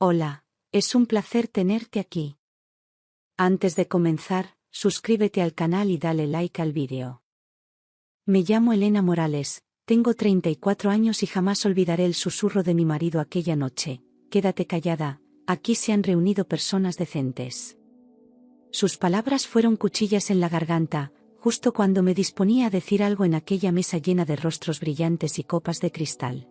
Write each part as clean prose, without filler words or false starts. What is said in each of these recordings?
Hola, es un placer tenerte aquí. Antes de comenzar, suscríbete al canal y dale like al vídeo. Me llamo Elena Morales, tengo 34 años y jamás olvidaré el susurro de mi marido aquella noche: quédate callada, aquí se han reunido personas decentes. Sus palabras fueron cuchillas en la garganta, justo cuando me disponía a decir algo en aquella mesa llena de rostros brillantes y copas de cristal.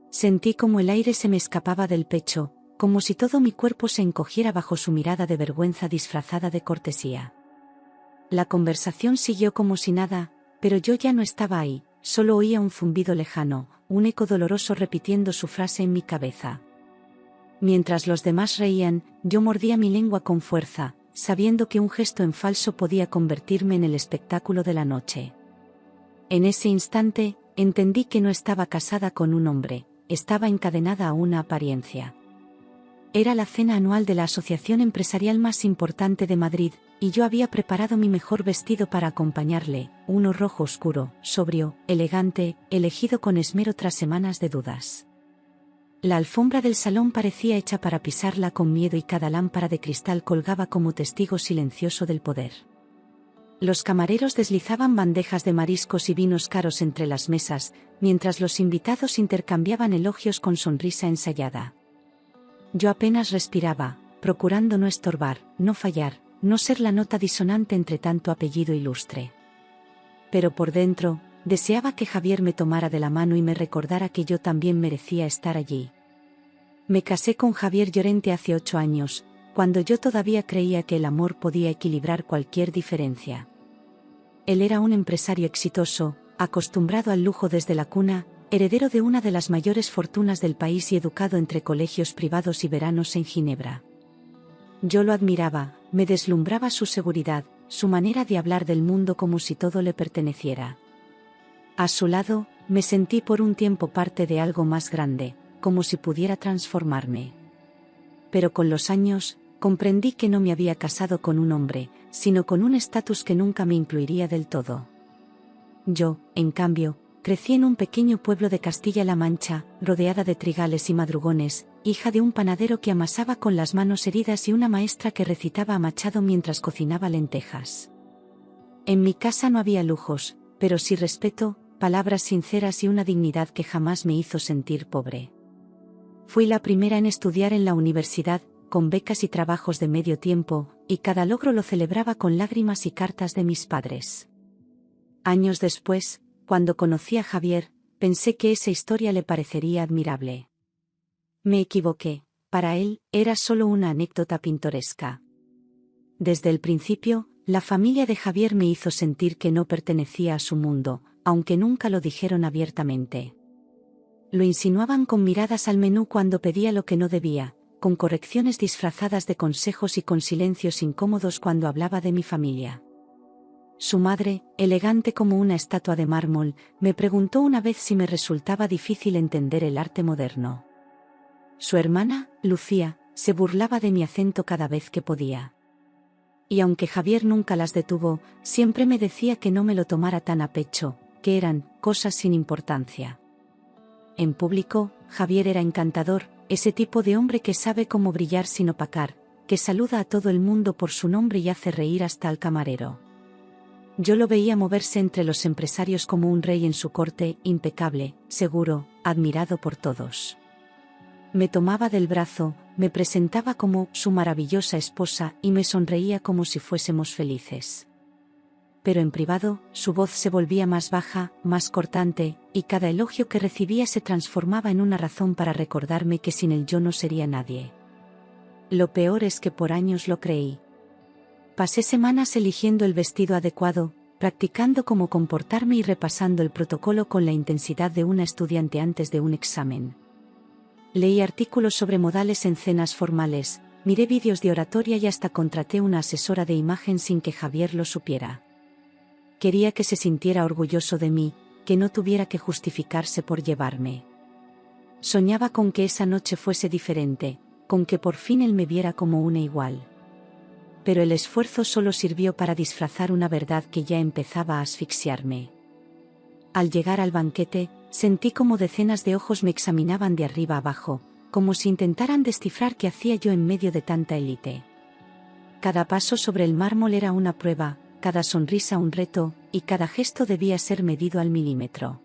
Sentí como el aire se me escapaba del pecho, como si todo mi cuerpo se encogiera bajo su mirada de vergüenza disfrazada de cortesía. La conversación siguió como si nada, pero yo ya no estaba ahí, solo oía un zumbido lejano, un eco doloroso repitiendo su frase en mi cabeza. Mientras los demás reían, yo mordía mi lengua con fuerza, sabiendo que un gesto en falso podía convertirme en el espectáculo de la noche. En ese instante, entendí que no estaba casada con un hombre, estaba encadenada a una apariencia. Era la cena anual de la asociación empresarial más importante de Madrid, y yo había preparado mi mejor vestido para acompañarle, uno rojo oscuro, sobrio, elegante, elegido con esmero tras semanas de dudas. La alfombra del salón parecía hecha para pisarla con miedo y cada lámpara de cristal colgaba como testigo silencioso del poder. Los camareros deslizaban bandejas de mariscos y vinos caros entre las mesas, mientras los invitados intercambiaban elogios con sonrisa ensayada. Yo apenas respiraba, procurando no estorbar, no fallar, no ser la nota disonante entre tanto apellido ilustre. Pero por dentro, deseaba que Javier me tomara de la mano y me recordara que yo también merecía estar allí. Me casé con Javier Llorente hace 8 años, cuando yo todavía creía que el amor podía equilibrar cualquier diferencia. Él era un empresario exitoso, acostumbrado al lujo desde la cuna, heredero de una de las mayores fortunas del país y educado entre colegios privados y veranos en Ginebra. Yo lo admiraba, me deslumbraba su seguridad, su manera de hablar del mundo como si todo le perteneciera. A su lado, me sentí por un tiempo parte de algo más grande, como si pudiera transformarme. Pero con los años, comprendí que no me había casado con un hombre, sino con un estatus que nunca me incluiría del todo. Yo, en cambio, crecí en un pequeño pueblo de Castilla-La Mancha, rodeada de trigales y madrugones, hija de un panadero que amasaba con las manos heridas y una maestra que recitaba a Machado mientras cocinaba lentejas. En mi casa no había lujos, pero sí respeto, palabras sinceras y una dignidad que jamás me hizo sentir pobre. Fui la primera en estudiar en la universidad, con becas y trabajos de medio tiempo, y cada logro lo celebraba con lágrimas y cartas de mis padres. Años después, cuando conocí a Javier, pensé que esa historia le parecería admirable. Me equivoqué, para él, era solo una anécdota pintoresca. Desde el principio, la familia de Javier me hizo sentir que no pertenecía a su mundo, aunque nunca lo dijeron abiertamente. Lo insinuaban con miradas al menú cuando pedía lo que no debía, con correcciones disfrazadas de consejos y con silencios incómodos cuando hablaba de mi familia. Su madre, elegante como una estatua de mármol, me preguntó una vez si me resultaba difícil entender el arte moderno. Su hermana, Lucía, se burlaba de mi acento cada vez que podía. Y aunque Javier nunca las detuvo, siempre me decía que no me lo tomara tan a pecho, que eran cosas sin importancia. En público, Javier era encantador, ese tipo de hombre que sabe cómo brillar sin opacar, que saluda a todo el mundo por su nombre y hace reír hasta al camarero. Yo lo veía moverse entre los empresarios como un rey en su corte, impecable, seguro, admirado por todos. Me tomaba del brazo, me presentaba como su maravillosa esposa y me sonreía como si fuésemos felices. Pero en privado, su voz se volvía más baja, más cortante, y cada elogio que recibía se transformaba en una razón para recordarme que sin él yo no sería nadie. Lo peor es que por años lo creí. Pasé semanas eligiendo el vestido adecuado, practicando cómo comportarme y repasando el protocolo con la intensidad de una estudiante antes de un examen. Leí artículos sobre modales en cenas formales, miré vídeos de oratoria y hasta contraté una asesora de imagen sin que Javier lo supiera. Quería que se sintiera orgulloso de mí, que no tuviera que justificarse por llevarme. Soñaba con que esa noche fuese diferente, con que por fin él me viera como una igual. Pero el esfuerzo solo sirvió para disfrazar una verdad que ya empezaba a asfixiarme. Al llegar al banquete, sentí como decenas de ojos me examinaban de arriba abajo, como si intentaran descifrar qué hacía yo en medio de tanta élite. Cada paso sobre el mármol era una prueba, cada sonrisa un reto, y cada gesto debía ser medido al milímetro.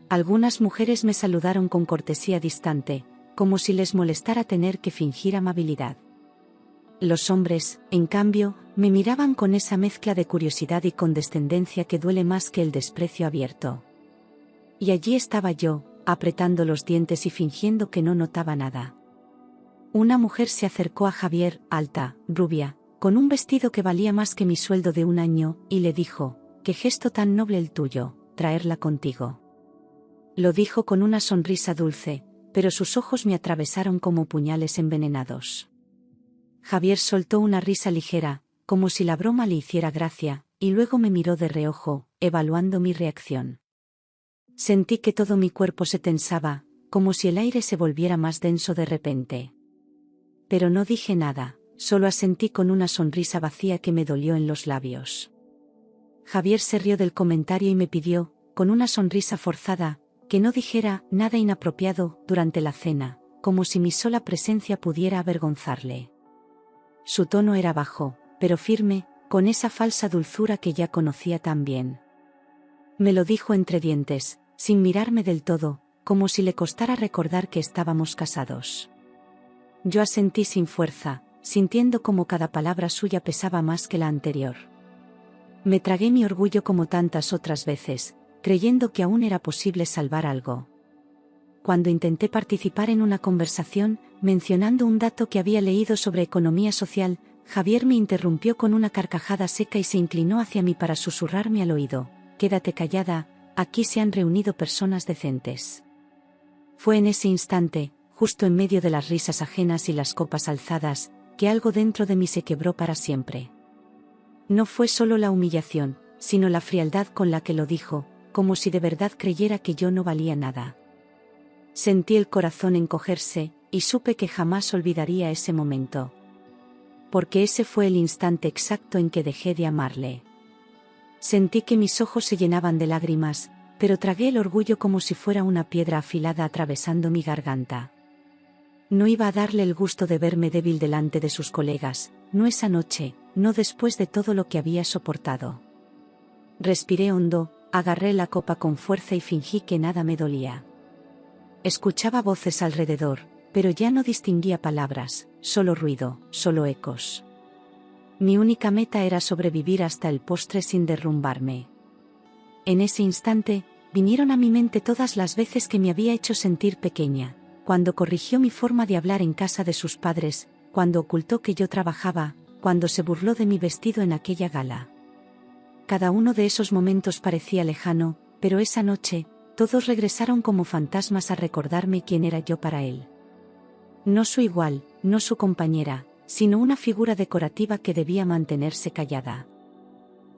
Algunas mujeres me saludaron con cortesía distante, como si les molestara tener que fingir amabilidad. Los hombres, en cambio, me miraban con esa mezcla de curiosidad y condescendencia que duele más que el desprecio abierto. Y allí estaba yo, apretando los dientes y fingiendo que no notaba nada. Una mujer se acercó a Javier, alta, rubia, con un vestido que valía más que mi sueldo de un año, y le dijo: «Qué gesto tan noble el tuyo, traerla contigo». Lo dijo con una sonrisa dulce, pero sus ojos me atravesaron como puñales envenenados. Javier soltó una risa ligera, como si la broma le hiciera gracia, y luego me miró de reojo, evaluando mi reacción. Sentí que todo mi cuerpo se tensaba, como si el aire se volviera más denso de repente. Pero no dije nada, solo asentí con una sonrisa vacía que me dolió en los labios. Javier se rió del comentario y me pidió, con una sonrisa forzada, que no dijera nada inapropiado durante la cena, como si mi sola presencia pudiera avergonzarle. Su tono era bajo, pero firme, con esa falsa dulzura que ya conocía tan bien. Me lo dijo entre dientes, sin mirarme del todo, como si le costara recordar que estábamos casados. Yo asentí sin fuerza, sintiendo como cada palabra suya pesaba más que la anterior. Me tragué mi orgullo como tantas otras veces, creyendo que aún era posible salvar algo. Cuando intenté participar en una conversación, mencionando un dato que había leído sobre economía social, Javier me interrumpió con una carcajada seca y se inclinó hacia mí para susurrarme al oído: «Quédate callada, aquí se han reunido personas decentes». Fue en ese instante, justo en medio de las risas ajenas y las copas alzadas, que algo dentro de mí se quebró para siempre. No fue solo la humillación, sino la frialdad con la que lo dijo, como si de verdad creyera que yo no valía nada. Sentí el corazón encogerse, y supe que jamás olvidaría ese momento. Porque ese fue el instante exacto en que dejé de amarle. Sentí que mis ojos se llenaban de lágrimas, pero tragué el orgullo como si fuera una piedra afilada atravesando mi garganta. No iba a darle el gusto de verme débil delante de sus colegas, no esa noche, no después de todo lo que había soportado. Respiré hondo, agarré la copa con fuerza y fingí que nada me dolía. Escuchaba voces alrededor, pero ya no distinguía palabras, solo ruido, solo ecos. Mi única meta era sobrevivir hasta el postre sin derrumbarme. En ese instante, vinieron a mi mente todas las veces que me había hecho sentir pequeña, cuando corrigió mi forma de hablar en casa de sus padres, cuando ocultó que yo trabajaba, cuando se burló de mi vestido en aquella gala. Cada uno de esos momentos parecía lejano, pero esa noche, todos regresaron como fantasmas a recordarme quién era yo para él. No su igual, no su compañera, sino una figura decorativa que debía mantenerse callada.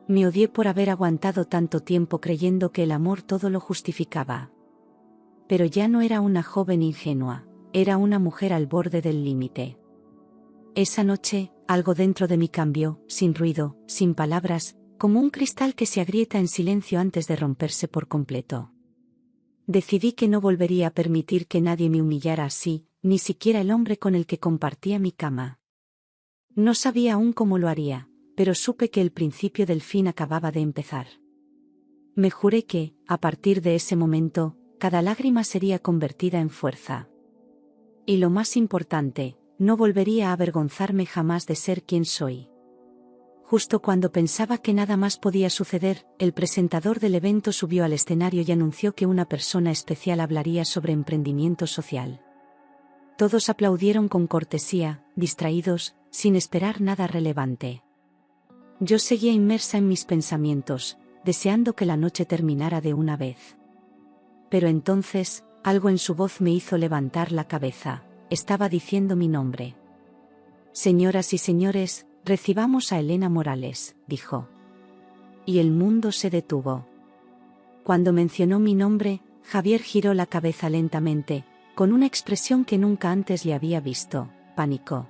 Me odié por haber aguantado tanto tiempo creyendo que el amor todo lo justificaba. Pero ya no era una joven ingenua, era una mujer al borde del límite. Esa noche, algo dentro de mí cambió, sin ruido, sin palabras, como un cristal que se agrieta en silencio antes de romperse por completo. Decidí que no volvería a permitir que nadie me humillara así, ni siquiera el hombre con el que compartía mi cama. No sabía aún cómo lo haría, pero supe que el principio del fin acababa de empezar. Me juré que, a partir de ese momento, cada lágrima sería convertida en fuerza. Y lo más importante, no volvería a avergonzarme jamás de ser quien soy. Justo cuando pensaba que nada más podía suceder, el presentador del evento subió al escenario y anunció que una persona especial hablaría sobre emprendimiento social. Todos aplaudieron con cortesía, distraídos, sin esperar nada relevante. Yo seguía inmersa en mis pensamientos, deseando que la noche terminara de una vez. Pero entonces, algo en su voz me hizo levantar la cabeza. Estaba diciendo mi nombre. «Señoras y señores, recibamos a Elena Morales», dijo. Y el mundo se detuvo. Cuando mencionó mi nombre, Javier giró la cabeza lentamente, con una expresión que nunca antes le había visto: pánico.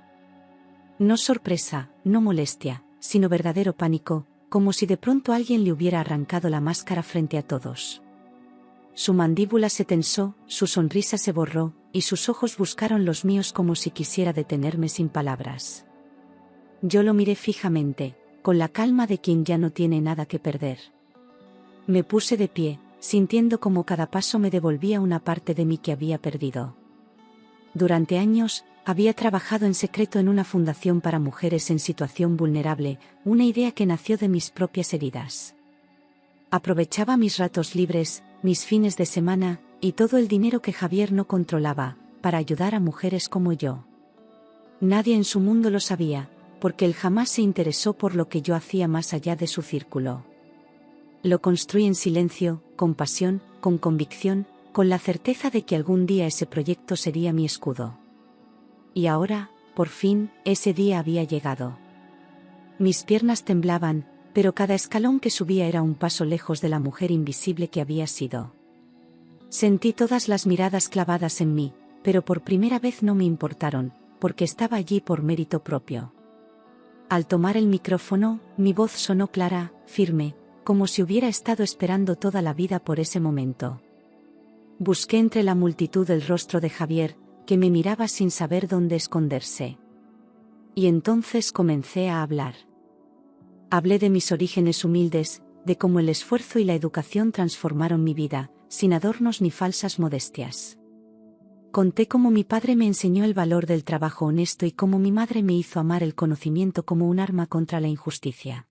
No sorpresa, no molestia, sino verdadero pánico, como si de pronto alguien le hubiera arrancado la máscara frente a todos. su mandíbula se tensó, su sonrisa se borró, y sus ojos buscaron los míos como si quisiera detenerme sin palabras. Yo lo miré fijamente, con la calma de quien ya no tiene nada que perder. Me puse de pie, sintiendo como cada paso me devolvía una parte de mí que había perdido. Durante años, había trabajado en secreto en una fundación para mujeres en situación vulnerable, una idea que nació de mis propias heridas. Aprovechaba mis ratos libres, mis fines de semana, y todo el dinero que Javier no controlaba, para ayudar a mujeres como yo. Nadie en su mundo lo sabía, porque él jamás se interesó por lo que yo hacía más allá de su círculo. Lo construí en silencio, con pasión, con convicción, con la certeza de que algún día ese proyecto sería mi escudo. Y ahora, por fin, ese día había llegado. Mis piernas temblaban, pero cada escalón que subía era un paso lejos de la mujer invisible que había sido. Sentí todas las miradas clavadas en mí, pero por primera vez no me importaron, porque estaba allí por mérito propio. Al tomar el micrófono, mi voz sonó clara, firme, como si hubiera estado esperando toda la vida por ese momento. Busqué entre la multitud el rostro de Javier, que me miraba sin saber dónde esconderse. Y entonces comencé a hablar. Hablé de mis orígenes humildes, de cómo el esfuerzo y la educación transformaron mi vida, sin adornos ni falsas modestias. Conté cómo mi padre me enseñó el valor del trabajo honesto y cómo mi madre me hizo amar el conocimiento como un arma contra la injusticia.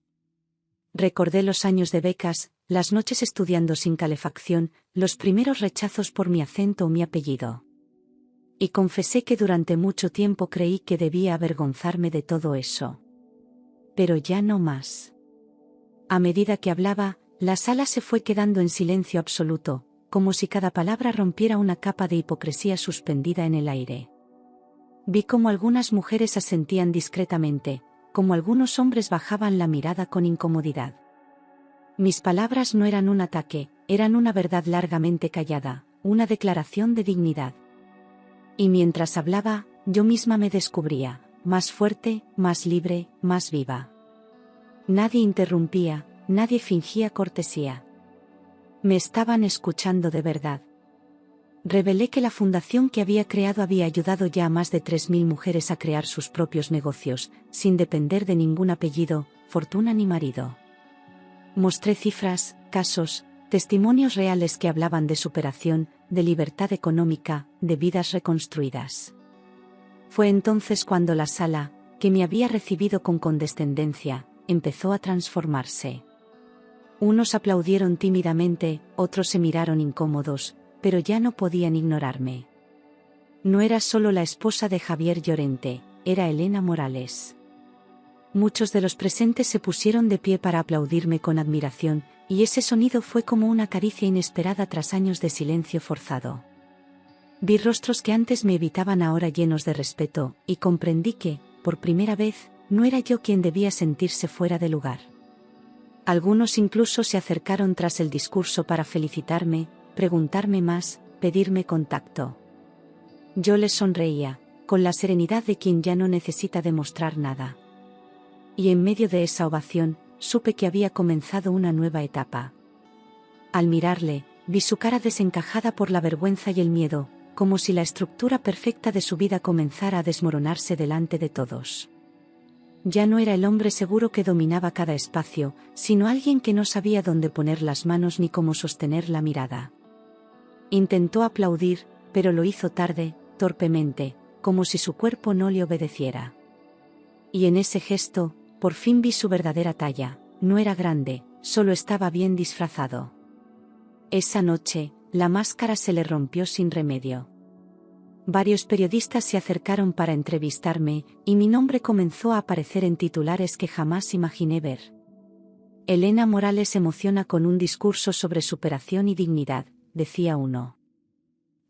Recordé los años de becas, las noches estudiando sin calefacción, los primeros rechazos por mi acento o mi apellido. Y confesé que durante mucho tiempo creí que debía avergonzarme de todo eso. Pero ya no más. A medida que hablaba, la sala se fue quedando en silencio absoluto, como si cada palabra rompiera una capa de hipocresía suspendida en el aire. Vi cómo algunas mujeres asentían discretamente, como algunos hombres bajaban la mirada con incomodidad. Mis palabras no eran un ataque, eran una verdad largamente callada, una declaración de dignidad. Y mientras hablaba, yo misma me descubría, más fuerte, más libre, más viva. Nadie interrumpía, nadie fingía cortesía. Me estaban escuchando de verdad. Revelé que la fundación que había creado había ayudado ya a más de 3.000 mujeres a crear sus propios negocios, sin depender de ningún apellido, fortuna ni marido. Mostré cifras, casos, testimonios reales que hablaban de superación, de libertad económica, de vidas reconstruidas. Fue entonces cuando la sala, que me había recibido con condescendencia, empezó a transformarse. Unos aplaudieron tímidamente, otros se miraron incómodos, pero ya no podían ignorarme. No era solo la esposa de Javier Llorente, era Elena Morales. Muchos de los presentes se pusieron de pie para aplaudirme con admiración, y ese sonido fue como una caricia inesperada tras años de silencio forzado. Vi rostros que antes me evitaban ahora llenos de respeto, y comprendí que, por primera vez, no era yo quien debía sentirse fuera de lugar. Algunos incluso se acercaron tras el discurso para felicitarme, preguntarme más, pedirme contacto. Yo les sonreía, con la serenidad de quien ya no necesita demostrar nada. Y en medio de esa ovación, supe que había comenzado una nueva etapa. Al mirarle, vi su cara desencajada por la vergüenza y el miedo, como si la estructura perfecta de su vida comenzara a desmoronarse delante de todos. Ya no era el hombre seguro que dominaba cada espacio, sino alguien que no sabía dónde poner las manos ni cómo sostener la mirada. Intentó aplaudir, pero lo hizo tarde, torpemente, como si su cuerpo no le obedeciera. Y en ese gesto, por fin vi su verdadera talla, no era grande, solo estaba bien disfrazado. Esa noche, la máscara se le rompió sin remedio. Varios periodistas se acercaron para entrevistarme, y mi nombre comenzó a aparecer en titulares que jamás imaginé ver. Elena Morales emociona con un discurso sobre superación y dignidad, decía uno.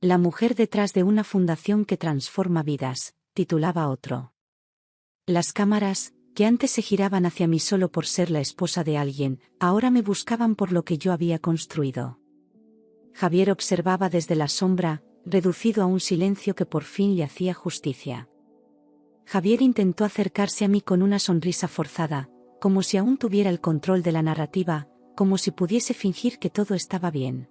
La mujer detrás de una fundación que transforma vidas, titulaba otro. Las cámaras, que antes se giraban hacia mí solo por ser la esposa de alguien, ahora me buscaban por lo que yo había construido. Javier observaba desde la sombra, reducido a un silencio que por fin le hacía justicia. Javier intentó acercarse a mí con una sonrisa forzada, como si aún tuviera el control de la narrativa, como si pudiese fingir que todo estaba bien.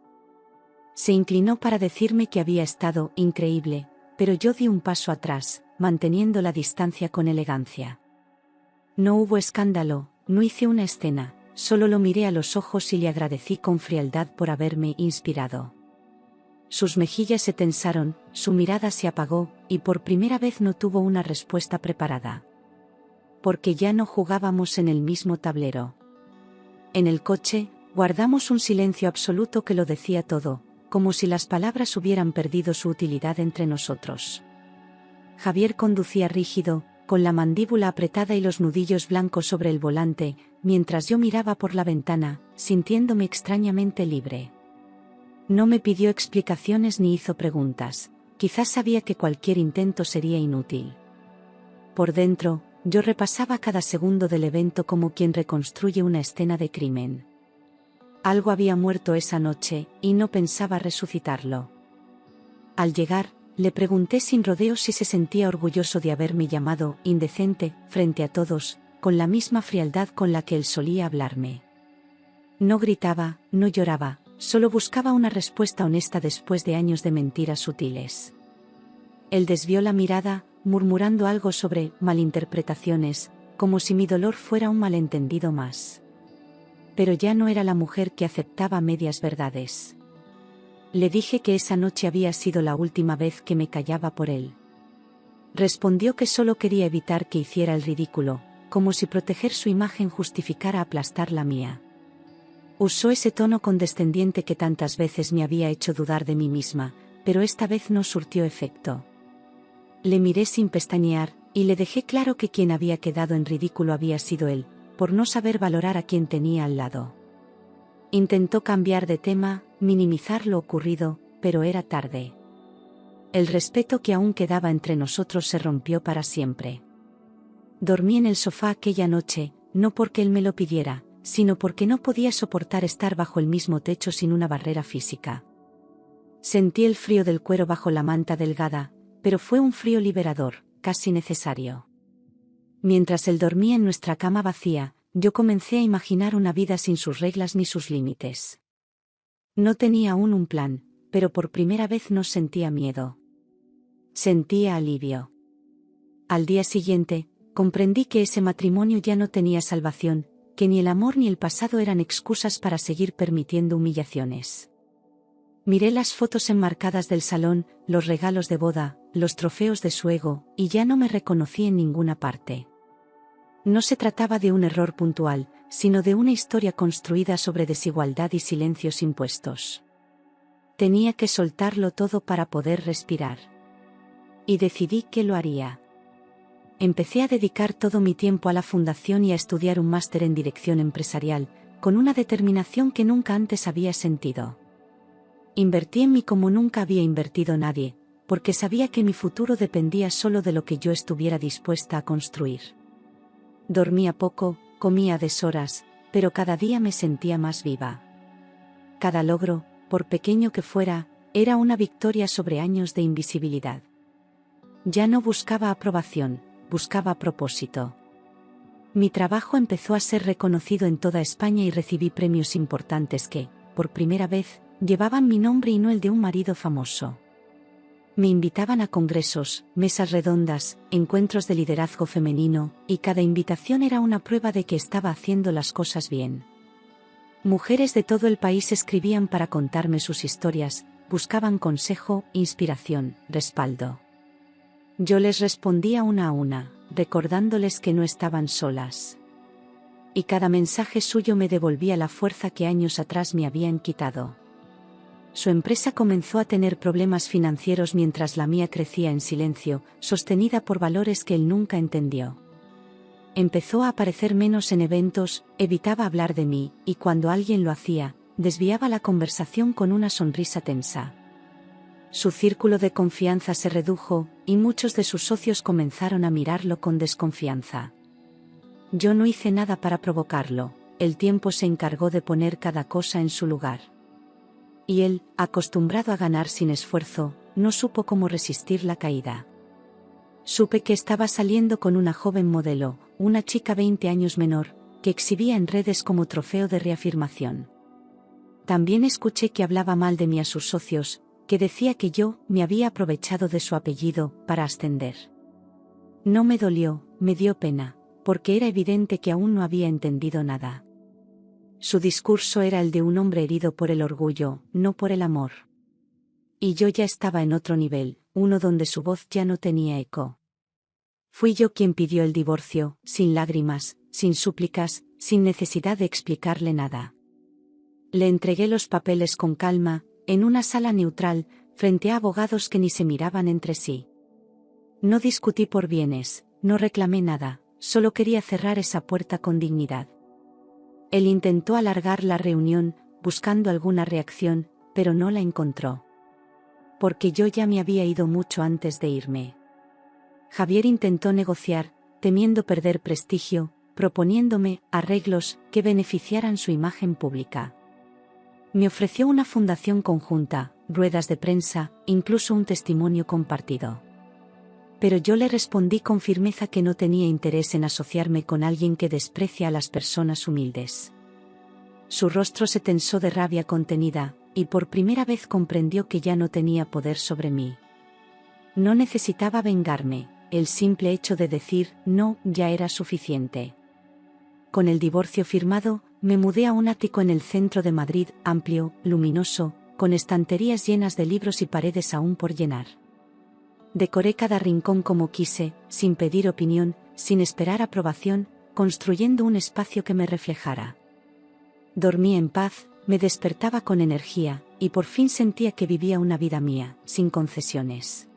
Se inclinó para decirme que había estado increíble, pero yo di un paso atrás, manteniendo la distancia con elegancia. No hubo escándalo, no hice una escena, solo lo miré a los ojos y le agradecí con frialdad por haberme inspirado. Sus mejillas se tensaron, su mirada se apagó, y por primera vez no tuvo una respuesta preparada. Porque ya no jugábamos en el mismo tablero. En el coche, guardamos un silencio absoluto que lo decía todo, como si las palabras hubieran perdido su utilidad entre nosotros. Javier conducía rígido, con la mandíbula apretada y los nudillos blancos sobre el volante, mientras yo miraba por la ventana, sintiéndome extrañamente libre. No me pidió explicaciones ni hizo preguntas, quizás sabía que cualquier intento sería inútil. Por dentro, yo repasaba cada segundo del evento como quien reconstruye una escena de crimen. Algo había muerto esa noche, y no pensaba resucitarlo. Al llegar, le pregunté sin rodeos si se sentía orgulloso de haberme llamado indecente, frente a todos, con la misma frialdad con la que él solía hablarme. No gritaba, no lloraba, solo buscaba una respuesta honesta después de años de mentiras sutiles. Él desvió la mirada, murmurando algo sobre malinterpretaciones, como si mi dolor fuera un malentendido más. Pero ya no era la mujer que aceptaba medias verdades. Le dije que esa noche había sido la última vez que me callaba por él. Respondió que solo quería evitar que hiciera el ridículo, como si proteger su imagen justificara aplastar la mía. Usó ese tono condescendiente que tantas veces me había hecho dudar de mí misma, pero esta vez no surtió efecto. Le miré sin pestañear, y le dejé claro que quien había quedado en ridículo había sido él, por no saber valorar a quien tenía al lado. Intentó cambiar de tema, minimizar lo ocurrido, pero era tarde. El respeto que aún quedaba entre nosotros se rompió para siempre. Dormí en el sofá aquella noche, no porque él me lo pidiera, sino porque no podía soportar estar bajo el mismo techo sin una barrera física. Sentí el frío del cuero bajo la manta delgada, pero fue un frío liberador, casi necesario. Mientras él dormía en nuestra cama vacía, yo comencé a imaginar una vida sin sus reglas ni sus límites. No tenía aún un plan, pero por primera vez no sentía miedo. Sentía alivio. Al día siguiente, comprendí que ese matrimonio ya no tenía salvación, que ni el amor ni el pasado eran excusas para seguir permitiendo humillaciones. Miré las fotos enmarcadas del salón, los regalos de boda, los trofeos de su ego, y ya no me reconocí en ninguna parte. No se trataba de un error puntual, sino de una historia construida sobre desigualdad y silencios impuestos. Tenía que soltarlo todo para poder respirar. Y decidí que lo haría. Empecé a dedicar todo mi tiempo a la fundación y a estudiar un máster en dirección empresarial, con una determinación que nunca antes había sentido. Invertí en mí como nunca había invertido nadie, porque sabía que mi futuro dependía solo de lo que yo estuviera dispuesta a construir. Dormía poco, comía a deshoras, pero cada día me sentía más viva. Cada logro, por pequeño que fuera, era una victoria sobre años de invisibilidad. Ya no buscaba aprobación, buscaba propósito. Mi trabajo empezó a ser reconocido en toda España y recibí premios importantes que, por primera vez, llevaban mi nombre y no el de un marido famoso. Me invitaban a congresos, mesas redondas, encuentros de liderazgo femenino, y cada invitación era una prueba de que estaba haciendo las cosas bien. Mujeres de todo el país escribían para contarme sus historias, buscaban consejo, inspiración, respaldo. Yo les respondía una a una, recordándoles que no estaban solas. Y cada mensaje suyo me devolvía la fuerza que años atrás me habían quitado. Su empresa comenzó a tener problemas financieros mientras la mía crecía en silencio, sostenida por valores que él nunca entendió. Empezó a aparecer menos en eventos, evitaba hablar de mí, y cuando alguien lo hacía, desviaba la conversación con una sonrisa tensa. Su círculo de confianza se redujo, y muchos de sus socios comenzaron a mirarlo con desconfianza. Yo no hice nada para provocarlo, el tiempo se encargó de poner cada cosa en su lugar. Y él, acostumbrado a ganar sin esfuerzo, no supo cómo resistir la caída. Supe que estaba saliendo con una joven modelo, una chica 20 años menor, que exhibía en redes como trofeo de reafirmación. También escuché que hablaba mal de mí a sus socios, que decía que yo me había aprovechado de su apellido para ascender. No me dolió, me dio pena, porque era evidente que aún no había entendido nada. Su discurso era el de un hombre herido por el orgullo, no por el amor. Y yo ya estaba en otro nivel, uno donde su voz ya no tenía eco. Fui yo quien pidió el divorcio, sin lágrimas, sin súplicas, sin necesidad de explicarle nada. Le entregué los papeles con calma, en una sala neutral, frente a abogados que ni se miraban entre sí. No discutí por bienes, no reclamé nada, solo quería cerrar esa puerta con dignidad. Él intentó alargar la reunión, buscando alguna reacción, pero no la encontró. Porque yo ya me había ido mucho antes de irme. Javier intentó negociar, temiendo perder prestigio, proponiéndome arreglos que beneficiaran su imagen pública. Me ofreció una fundación conjunta, ruedas de prensa, incluso un testimonio compartido. Pero yo le respondí con firmeza que no tenía interés en asociarme con alguien que desprecia a las personas humildes. Su rostro se tensó de rabia contenida, y por primera vez comprendió que ya no tenía poder sobre mí. No necesitaba vengarme, el simple hecho de decir no ya era suficiente. Con el divorcio firmado, me mudé a un ático en el centro de Madrid, amplio, luminoso, con estanterías llenas de libros y paredes aún por llenar. Decoré cada rincón como quise, sin pedir opinión, sin esperar aprobación, construyendo un espacio que me reflejara. Dormí en paz, me despertaba con energía, y por fin sentía que vivía una vida mía, sin concesiones.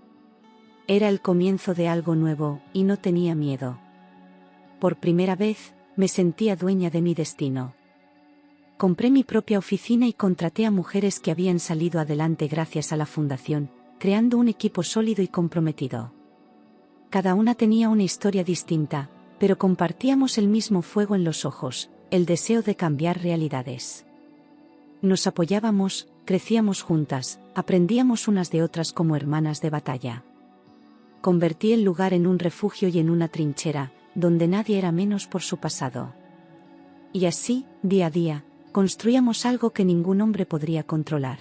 Era el comienzo de algo nuevo, y no tenía miedo. Por primera vez, me sentía dueña de mi destino. Compré mi propia oficina y contraté a mujeres que habían salido adelante gracias a la fundación, creando un equipo sólido y comprometido. Cada una tenía una historia distinta, pero compartíamos el mismo fuego en los ojos, el deseo de cambiar realidades. Nos apoyábamos, crecíamos juntas, aprendíamos unas de otras como hermanas de batalla. Convertí el lugar en un refugio y en una trinchera, donde nadie era menos por su pasado. Y así, día a día, construíamos algo que ningún hombre podría controlar.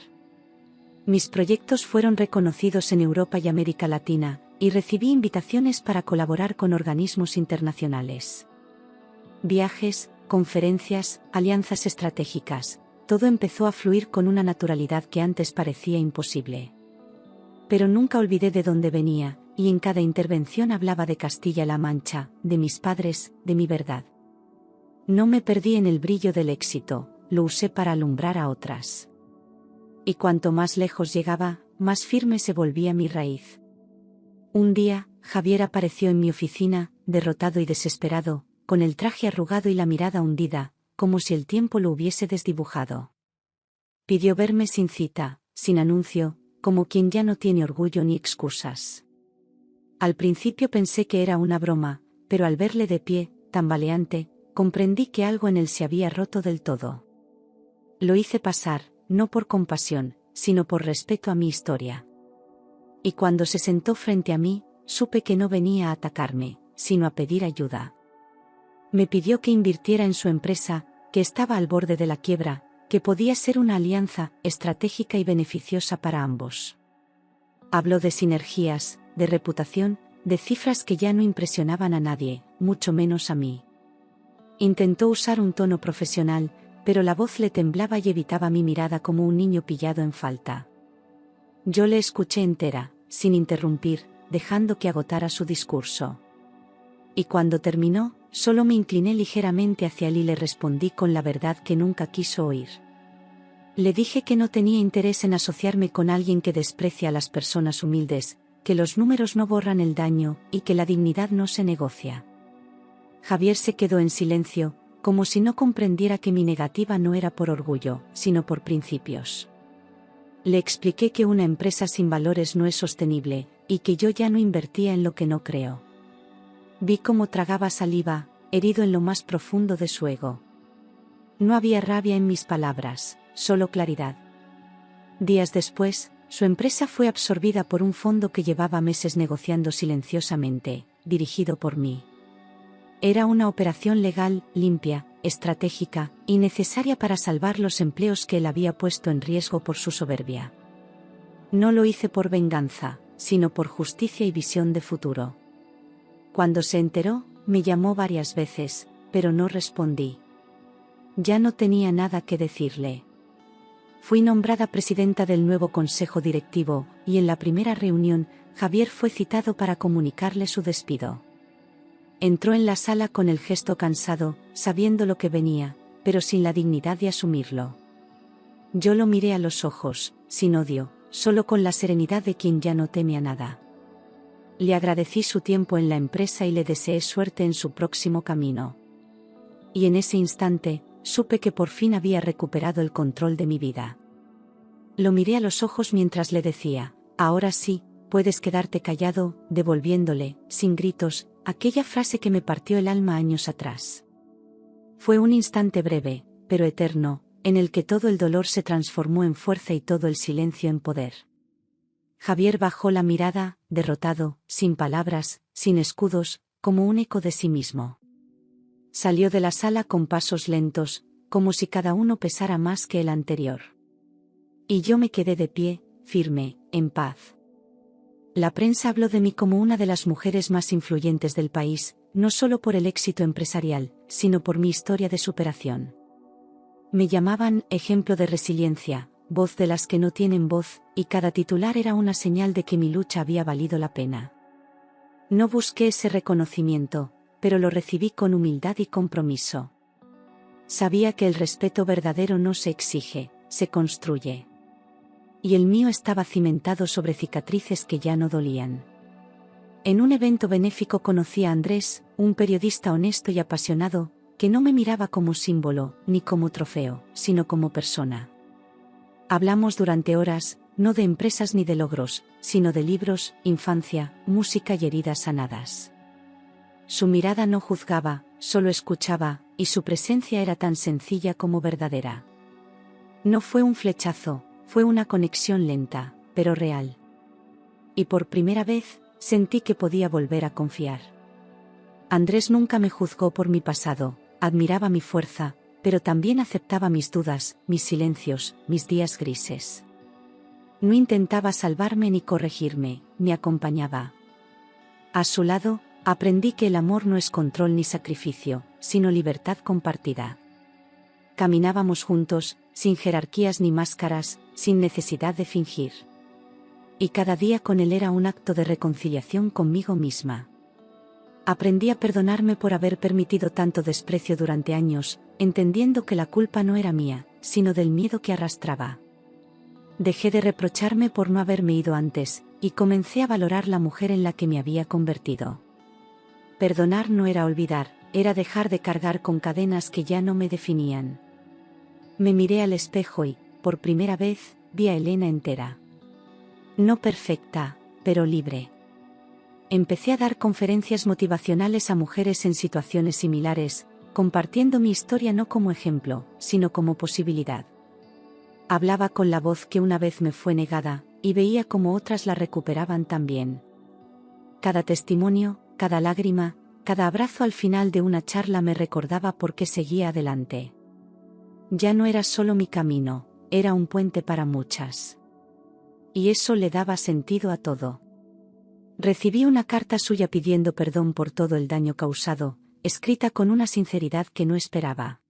Mis proyectos fueron reconocidos en Europa y América Latina, y recibí invitaciones para colaborar con organismos internacionales. Viajes, conferencias, alianzas estratégicas, todo empezó a fluir con una naturalidad que antes parecía imposible. Pero nunca olvidé de dónde venía, y en cada intervención hablaba de Castilla-La Mancha, de mis padres, de mi verdad. No me perdí en el brillo del éxito, lo usé para alumbrar a otras. Y cuanto más lejos llegaba, más firme se volvía mi raíz. Un día, Javier apareció en mi oficina, derrotado y desesperado, con el traje arrugado y la mirada hundida, como si el tiempo lo hubiese desdibujado. Pidió verme sin cita, sin anuncio, como quien ya no tiene orgullo ni excusas. Al principio pensé que era una broma, pero al verle de pie, tambaleante, comprendí que algo en él se había roto del todo. Lo hice pasar, no por compasión, sino por respeto a mi historia. Y cuando se sentó frente a mí, supe que no venía a atacarme, sino a pedir ayuda. Me pidió que invirtiera en su empresa, que estaba al borde de la quiebra, que podía ser una alianza estratégica y beneficiosa para ambos. Habló de sinergias, de reputación, de cifras que ya no impresionaban a nadie, mucho menos a mí. Intentó usar un tono profesional, pero la voz le temblaba y evitaba mi mirada como un niño pillado en falta. Yo le escuché entera, sin interrumpir, dejando que agotara su discurso. Y cuando terminó, solo me incliné ligeramente hacia él y le respondí con la verdad que nunca quiso oír. Le dije que no tenía interés en asociarme con alguien que desprecia a las personas humildes, que los números no borran el daño, y que la dignidad no se negocia. Javier se quedó en silencio, como si no comprendiera que mi negativa no era por orgullo, sino por principios. Le expliqué que una empresa sin valores no es sostenible, y que yo ya no invertía en lo que no creo. Vi cómo tragaba saliva, herido en lo más profundo de su ego. No había rabia en mis palabras, solo claridad. Días después, su empresa fue absorbida por un fondo que llevaba meses negociando silenciosamente, dirigido por mí. Era una operación legal, limpia, estratégica y necesaria para salvar los empleos que él había puesto en riesgo por su soberbia. No lo hice por venganza, sino por justicia y visión de futuro. Cuando se enteró, me llamó varias veces, pero no respondí. Ya no tenía nada que decirle. Fui nombrada presidenta del nuevo consejo directivo, y en la primera reunión, Javier fue citado para comunicarle su despido. Entró en la sala con el gesto cansado, sabiendo lo que venía, pero sin la dignidad de asumirlo. Yo lo miré a los ojos, sin odio, solo con la serenidad de quien ya no teme a nada. Le agradecí su tiempo en la empresa y le deseé suerte en su próximo camino. Y en ese instante, supe que por fin había recuperado el control de mi vida. Lo miré a los ojos mientras le decía, ahora sí, puedes quedarte callado, devolviéndole, sin gritos, aquella frase que me partió el alma años atrás. Fue un instante breve, pero eterno, en el que todo el dolor se transformó en fuerza y todo el silencio en poder. Javier bajó la mirada, derrotado, sin palabras, sin escudos, como un eco de sí mismo. Salió de la sala con pasos lentos, como si cada uno pesara más que el anterior. Y yo me quedé de pie, firme, en paz. La prensa habló de mí como una de las mujeres más influyentes del país, no solo por el éxito empresarial, sino por mi historia de superación. Me llamaban ejemplo de resiliencia, voz de las que no tienen voz, y cada titular era una señal de que mi lucha había valido la pena. No busqué ese reconocimiento, pero lo recibí con humildad y compromiso. Sabía que el respeto verdadero no se exige, se construye. Y el mío estaba cimentado sobre cicatrices que ya no dolían. En un evento benéfico conocí a Andrés, un periodista honesto y apasionado, que no me miraba como símbolo, ni como trofeo, sino como persona. Hablamos durante horas, no de empresas ni de logros, sino de libros, infancia, música y heridas sanadas. Su mirada no juzgaba, solo escuchaba, y su presencia era tan sencilla como verdadera. No fue un flechazo, fue una conexión lenta, pero real. Y por primera vez, sentí que podía volver a confiar. Andrés nunca me juzgó por mi pasado, admiraba mi fuerza, pero también aceptaba mis dudas, mis silencios, mis días grises. No intentaba salvarme ni corregirme, me acompañaba. A su lado, aprendí que el amor no es control ni sacrificio, sino libertad compartida. Caminábamos juntos, sin jerarquías ni máscaras, sin necesidad de fingir. Y cada día con él era un acto de reconciliación conmigo misma. Aprendí a perdonarme por haber permitido tanto desprecio durante años, entendiendo que la culpa no era mía, sino del miedo que arrastraba. Dejé de reprocharme por no haberme ido antes, y comencé a valorar la mujer en la que me había convertido. Perdonar no era olvidar, era dejar de cargar con cadenas que ya no me definían. Me miré al espejo y, por primera vez, vi a Elena entera. No perfecta, pero libre. Empecé a dar conferencias motivacionales a mujeres en situaciones similares, compartiendo mi historia no como ejemplo, sino como posibilidad. Hablaba con la voz que una vez me fue negada, y veía cómo otras la recuperaban también. Cada testimonio, cada lágrima, cada abrazo al final de una charla me recordaba por qué seguía adelante. Ya no era solo mi camino, era un puente para muchas. Y eso le daba sentido a todo. Recibí una carta suya pidiendo perdón por todo el daño causado, escrita con una sinceridad que no esperaba.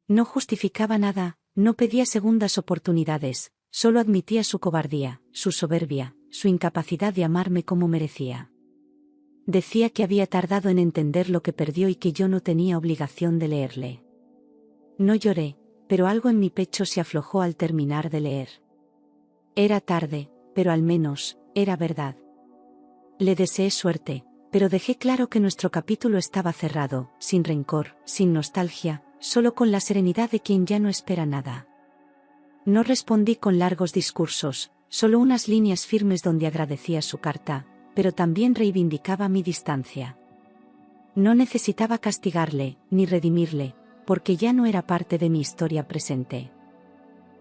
No justificaba nada, no pedía segundas oportunidades, solo admitía su cobardía, su soberbia, su incapacidad de amarme como merecía. Decía que había tardado en entender lo que perdió y que yo no tenía obligación de leerle. No lloré, pero algo en mi pecho se aflojó al terminar de leer. Era tarde, pero al menos, era verdad. Le deseé suerte, pero dejé claro que nuestro capítulo estaba cerrado, sin rencor, sin nostalgia, solo con la serenidad de quien ya no espera nada. No respondí con largos discursos, solo unas líneas firmes donde agradecía su carta, pero también reivindicaba mi distancia. No necesitaba castigarle, ni redimirle, porque ya no era parte de mi historia presente.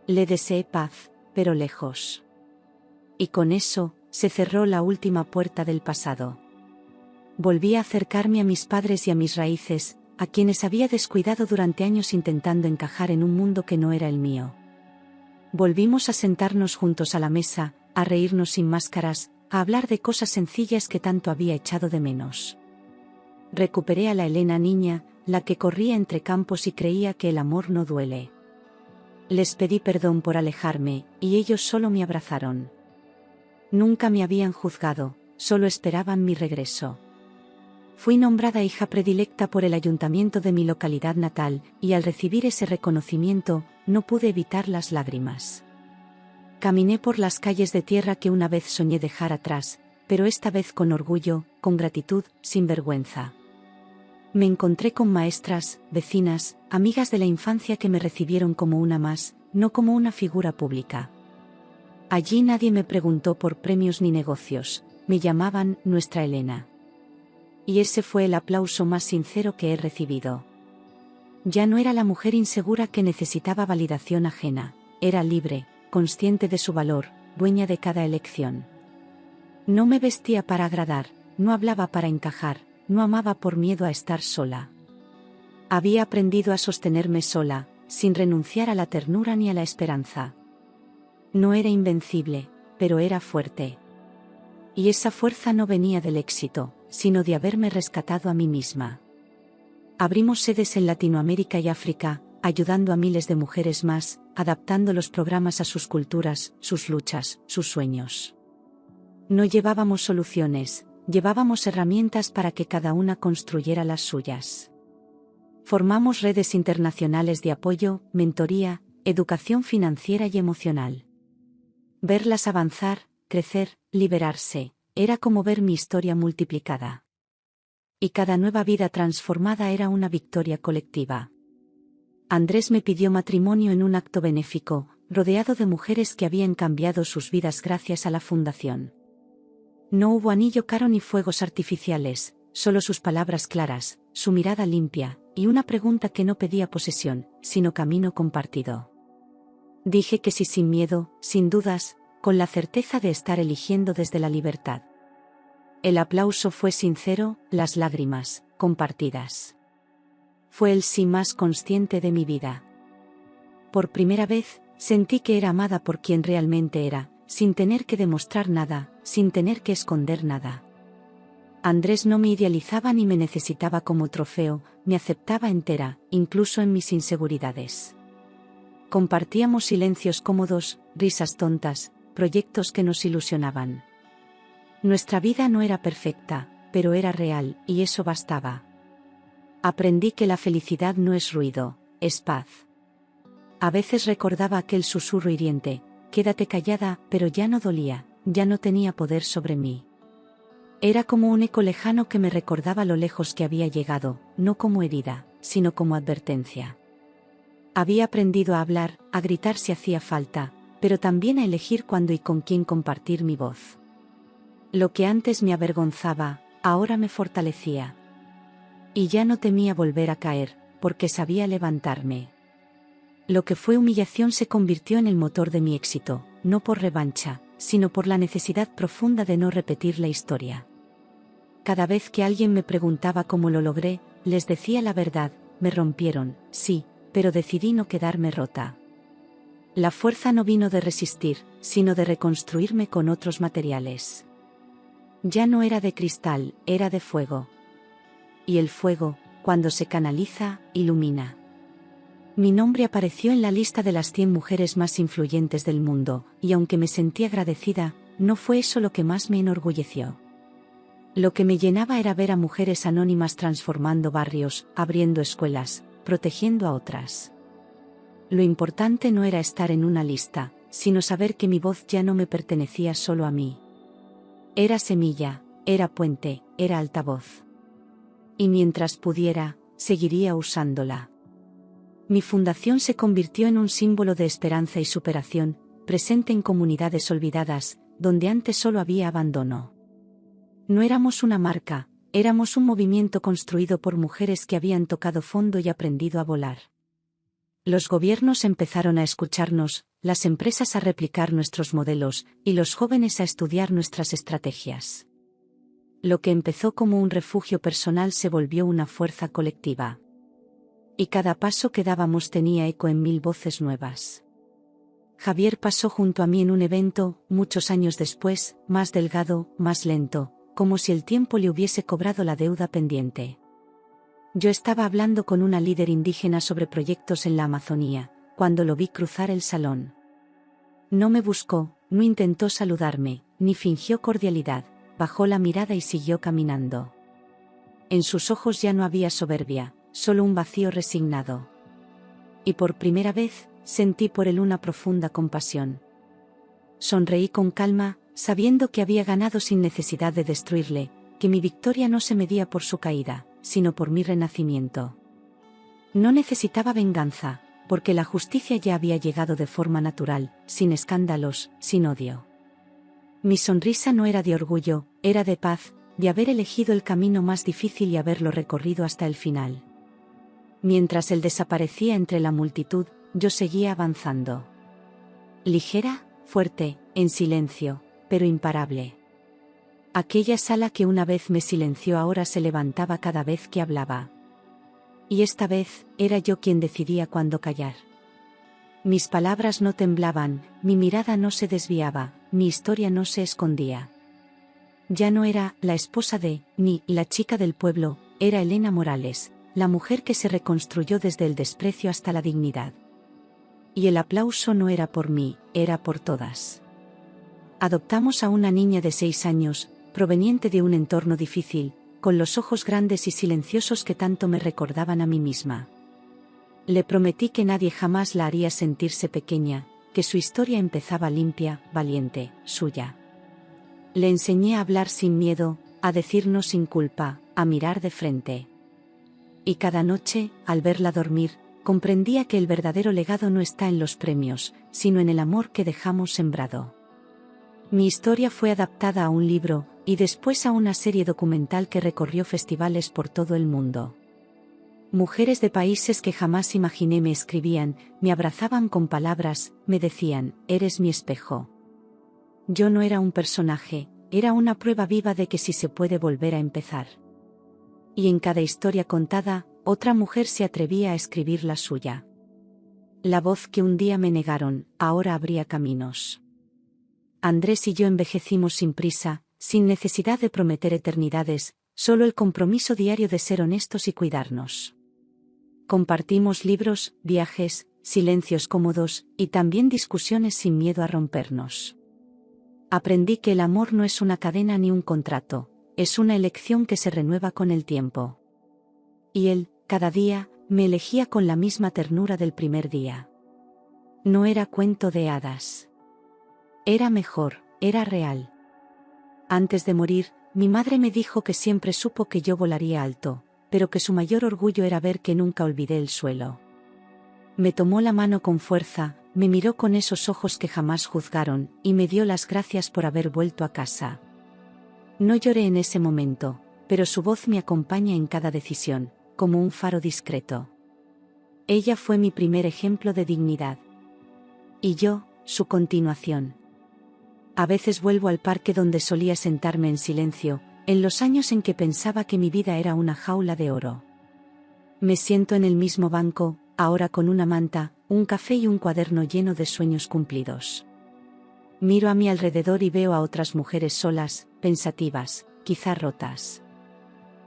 Le deseé paz, pero lejos. Y con eso, se cerró la última puerta del pasado. Volví a acercarme a mis padres y a mis raíces, a quienes había descuidado durante años intentando encajar en un mundo que no era el mío. Volvimos a sentarnos juntos a la mesa, a reírnos sin máscaras, a hablar de cosas sencillas que tanto había echado de menos. Recuperé a la Elena niña, la que corría entre campos y creía que el amor no duele. Les pedí perdón por alejarme, y ellos solo me abrazaron. Nunca me habían juzgado, solo esperaban mi regreso. Fui nombrada hija predilecta por el ayuntamiento de mi localidad natal, y al recibir ese reconocimiento, no pude evitar las lágrimas. Caminé por las calles de tierra que una vez soñé dejar atrás, pero esta vez con orgullo, con gratitud, sin vergüenza. Me encontré con maestras, vecinas, amigas de la infancia que me recibieron como una más, no como una figura pública. Allí nadie me preguntó por premios ni negocios, me llamaban nuestra Elena. Y ese fue el aplauso más sincero que he recibido. Ya no era la mujer insegura que necesitaba validación ajena, era libre, consciente de su valor, dueña de cada elección. No me vestía para agradar, no hablaba para encajar, no amaba por miedo a estar sola. Había aprendido a sostenerme sola, sin renunciar a la ternura ni a la esperanza. No era invencible, pero era fuerte. Y esa fuerza no venía del éxito, sino de haberme rescatado a mí misma. Abrimos sedes en Latinoamérica y África, ayudando a miles de mujeres más, adaptando los programas a sus culturas, sus luchas, sus sueños. No llevábamos soluciones, llevábamos herramientas para que cada una construyera las suyas. Formamos redes internacionales de apoyo, mentoría, educación financiera y emocional. Verlas avanzar, crecer, liberarse, era como ver mi historia multiplicada. Y cada nueva vida transformada era una victoria colectiva. Andrés me pidió matrimonio en un acto benéfico, rodeado de mujeres que habían cambiado sus vidas gracias a la fundación. No hubo anillo caro ni fuegos artificiales, solo sus palabras claras, su mirada limpia, y una pregunta que no pedía posesión, sino camino compartido. Dije que sí sin miedo, sin dudas, con la certeza de estar eligiendo desde la libertad. El aplauso fue sincero, las lágrimas, compartidas. Fue el sí más consciente de mi vida. Por primera vez, sentí que era amada por quien realmente era, sin tener que demostrar nada, sin tener que esconder nada. Andrés no me idealizaba ni me necesitaba como trofeo, me aceptaba entera, incluso en mis inseguridades. Compartíamos silencios cómodos, risas tontas, proyectos que nos ilusionaban. Nuestra vida no era perfecta, pero era real, y eso bastaba. Aprendí que la felicidad no es ruido, es paz. A veces recordaba aquel susurro hiriente, quédate callada, pero ya no dolía, ya no tenía poder sobre mí. Era como un eco lejano que me recordaba lo lejos que había llegado, no como herida, sino como advertencia. Había aprendido a hablar, a gritar si hacía falta, pero también a elegir cuándo y con quién compartir mi voz. Lo que antes me avergonzaba, ahora me fortalecía. Y ya no temía volver a caer, porque sabía levantarme. Lo que fue humillación se convirtió en el motor de mi éxito, no por revancha, sino por la necesidad profunda de no repetir la historia. Cada vez que alguien me preguntaba cómo lo logré, les decía la verdad, me rompieron, sí, pero decidí no quedarme rota. La fuerza no vino de resistir, sino de reconstruirme con otros materiales. Ya no era de cristal, era de fuego. Y el fuego, cuando se canaliza, ilumina. Mi nombre apareció en la lista de las 100 mujeres más influyentes del mundo, y aunque me sentí agradecida, no fue eso lo que más me enorgulleció. Lo que me llenaba era ver a mujeres anónimas transformando barrios, abriendo escuelas, protegiendo a otras. Lo importante no era estar en una lista, sino saber que mi voz ya no me pertenecía solo a mí. Era semilla, era puente, era altavoz. Y mientras pudiera, seguiría usándola. Mi fundación se convirtió en un símbolo de esperanza y superación, presente en comunidades olvidadas, donde antes solo había abandono. No éramos una marca, éramos un movimiento construido por mujeres que habían tocado fondo y aprendido a volar. Los gobiernos empezaron a escucharnos, las empresas a replicar nuestros modelos, y los jóvenes a estudiar nuestras estrategias. Lo que empezó como un refugio personal se volvió una fuerza colectiva. Y cada paso que dábamos tenía eco en 1000 voces nuevas. Javier pasó junto a mí en un evento, muchos años después, más delgado, más lento, como si el tiempo le hubiese cobrado la deuda pendiente. Yo estaba hablando con una líder indígena sobre proyectos en la Amazonía, cuando lo vi cruzar el salón. No me buscó, no intentó saludarme, ni fingió cordialidad, bajó la mirada y siguió caminando. En sus ojos ya no había soberbia, solo un vacío resignado. Y por primera vez, sentí por él una profunda compasión. Sonreí con calma, sabiendo que había ganado sin necesidad de destruirle, que mi victoria no se medía por su caída, sino por mi renacimiento. No necesitaba venganza, porque la justicia ya había llegado de forma natural, sin escándalos, sin odio. Mi sonrisa no era de orgullo, era de paz, de haber elegido el camino más difícil y haberlo recorrido hasta el final. Mientras él desaparecía entre la multitud, yo seguía avanzando. Ligera, fuerte, en silencio, pero imparable. Aquella sala que una vez me silenció ahora se levantaba cada vez que hablaba. Y esta vez, era yo quien decidía cuándo callar. Mis palabras no temblaban, mi mirada no se desviaba, mi historia no se escondía. Ya no era la esposa de, ni la chica del pueblo, era Elena Morales, la mujer que se reconstruyó desde el desprecio hasta la dignidad. Y el aplauso no era por mí, era por todas. Adoptamos a una niña de 6 años, proveniente de un entorno difícil, con los ojos grandes y silenciosos que tanto me recordaban a mí misma. Le prometí que nadie jamás la haría sentirse pequeña, que su historia empezaba limpia, valiente, suya. Le enseñé a hablar sin miedo, a decir no sin culpa, a mirar de frente. Y cada noche, al verla dormir, comprendía que el verdadero legado no está en los premios, sino en el amor que dejamos sembrado. Mi historia fue adaptada a un libro, y después a una serie documental que recorrió festivales por todo el mundo. Mujeres de países que jamás imaginé me escribían, me abrazaban con palabras, me decían, eres mi espejo. Yo no era un personaje, era una prueba viva de que sí se puede volver a empezar. Y en cada historia contada, otra mujer se atrevía a escribir la suya. La voz que un día me negaron, ahora abría caminos. Andrés y yo envejecimos sin prisa, sin necesidad de prometer eternidades, solo el compromiso diario de ser honestos y cuidarnos. Compartimos libros, viajes, silencios cómodos, y también discusiones sin miedo a rompernos. Aprendí que el amor no es una cadena ni un contrato, es una elección que se renueva con el tiempo. Y él, cada día, me elegía con la misma ternura del primer día. No era cuento de hadas. Era mejor, era real. Antes de morir, mi madre me dijo que siempre supo que yo volaría alto, pero que su mayor orgullo era ver que nunca olvidé el suelo. Me tomó la mano con fuerza, me miró con esos ojos que jamás juzgaron, y me dio las gracias por haber vuelto a casa. No lloré en ese momento, pero su voz me acompaña en cada decisión, como un faro discreto. Ella fue mi primer ejemplo de dignidad. Y yo, su continuación. A veces vuelvo al parque donde solía sentarme en silencio, en los años en que pensaba que mi vida era una jaula de oro. Me siento en el mismo banco, ahora con una manta, un café y un cuaderno lleno de sueños cumplidos. Miro a mi alrededor y veo a otras mujeres solas, pensativas, quizá rotas.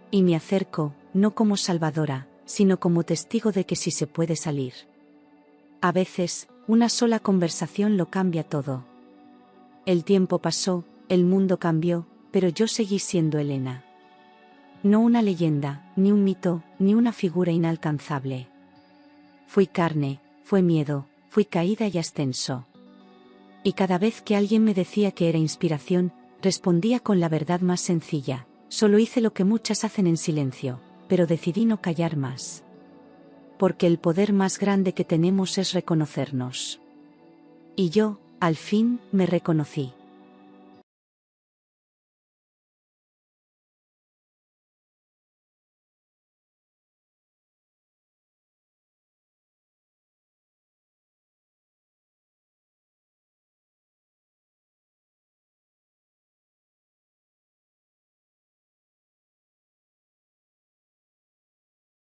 Y me acerco, no como salvadora, sino como testigo de que sí se puede salir. A veces, una sola conversación lo cambia todo. El tiempo pasó, el mundo cambió, pero yo seguí siendo Elena. No una leyenda, ni un mito, ni una figura inalcanzable. Fui carne, fue miedo, fui caída y ascenso. Y cada vez que alguien me decía que era inspiración, respondía con la verdad más sencilla, solo hice lo que muchas hacen en silencio, pero decidí no callar más. Porque el poder más grande que tenemos es reconocernos. Y yo, al fin, me reconocí.